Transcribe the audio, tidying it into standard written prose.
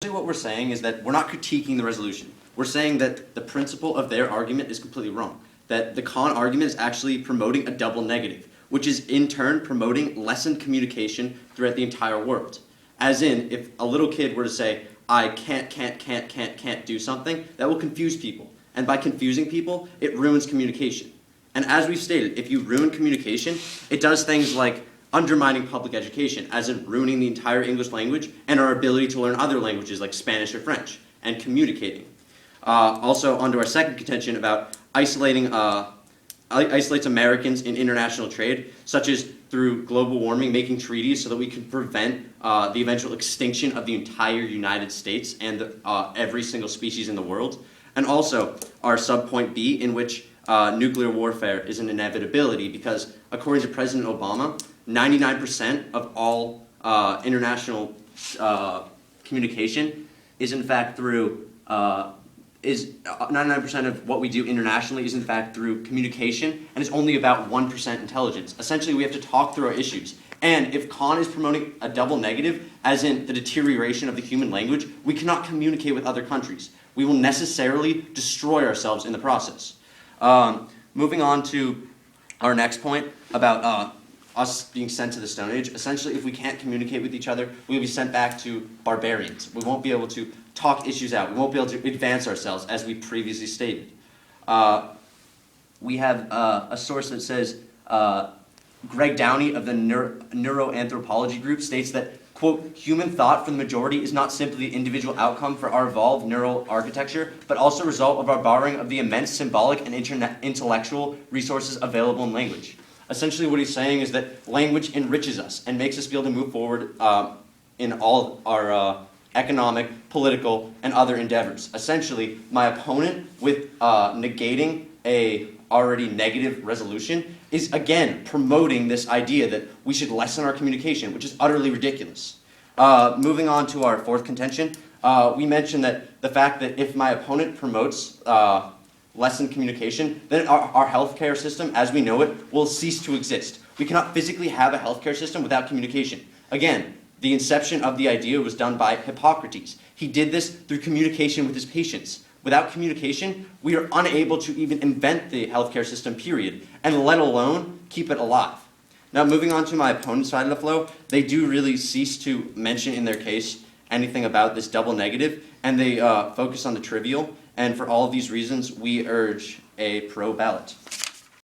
What we're saying is that we're not critiquing the resolution. We're saying that the principle of their argument is completely wrong. That the con argument is actually promoting a double negative, which is in turn promoting lessened communication throughout the entire world. As in, if a little kid were to say, I can't do something, that will confuse people. And by confusing people, it ruins communication. And as we've stated, if you ruin communication, it does things like undermining public education, as in ruining the entire English language and our ability to learn other languages like Spanish or French, and communicating. Also, onto our second contention about isolates Americans in international trade, such as through global warming, making treaties so that we can prevent the eventual extinction of the entire United States and every single species in the world. And also our subpoint B, in which nuclear warfare is an inevitability, because according to President Obama, 99% of all international communication is in fact through 99% of what we do internationally is in fact through communication, and is only about 1% intelligence. Essentially, we have to talk through our issues. And if Khan is promoting a double negative, as in the deterioration of the human language, we cannot communicate with other countries. We will necessarily destroy ourselves in the process. Moving on to our next point about us being sent to the Stone Age. Essentially, if we can't communicate with each other, we will be sent back to barbarians. We won't be able to talk issues out. We won't be able to advance ourselves, as we previously stated. We have a source that says, Greg Downey of the Neuroanthropology Group states that, quote, human thought for the majority is not simply the individual outcome for our evolved neural architecture, but also a result of our borrowing of the immense symbolic and intellectual resources available in language. Essentially, what he's saying is that language enriches us and makes us be able to move forward in all our economic, political, and other endeavors. Essentially, my opponent, with negating a already negative resolution, is again promoting this idea that we should lessen our communication, which is utterly ridiculous. Moving on to our fourth contention, we mentioned that the fact that if my opponent promotes lessened communication, then our healthcare system, as we know it, will cease to exist. We cannot physically have a healthcare system without communication. Again, the inception of the idea was done by Hippocrates. He did this through communication with his patients. Without communication, we are unable to even invent the healthcare system, period, and let alone keep it alive. Now, moving on to my opponent's side of the flow, they do really cease to mention in their case anything about this double negative, and they focus on the trivial. And for all of these reasons, we urge a pro ballot.